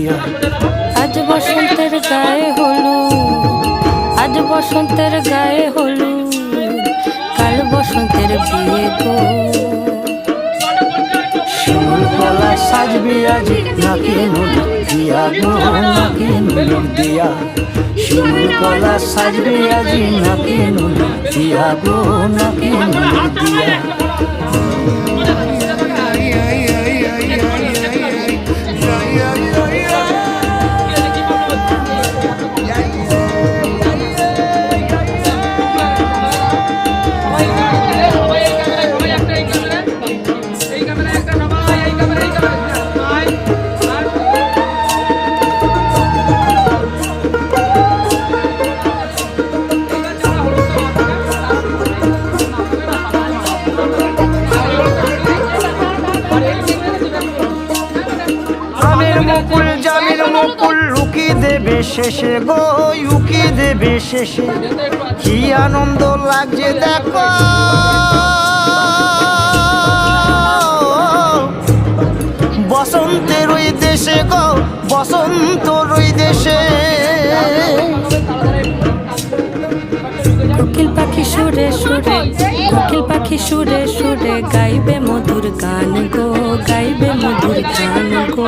দিয়া। আজ বসন্তের গায়ে হলুদ, আজ বসন্তের গায়ে হলুদ, কাল বসন্তের বিয়ে গো। শিমুল কলা সাজবি আজি নাকি নুলুক দিয়া গো, নাকি নুলুক দিয়া। শিমুল কলা সাজবি আজি নাকি নুলুক দিয়া গো, নাকি নুলুক দিয়া। মুকুল জামির মুকুল লুকি দেবে শেষে গো, উকি দেবে শেষে। কি আনন্দ লাগছে দেখো, বসন্তের ওই দেশে গো, বসন্তর ওই দেশে। কোকিল পাখি সুরে সুরে, কোকিল পাখি সুরে সুরে গাইবে মধুর গান গো, গাইবে মধুর গান গো।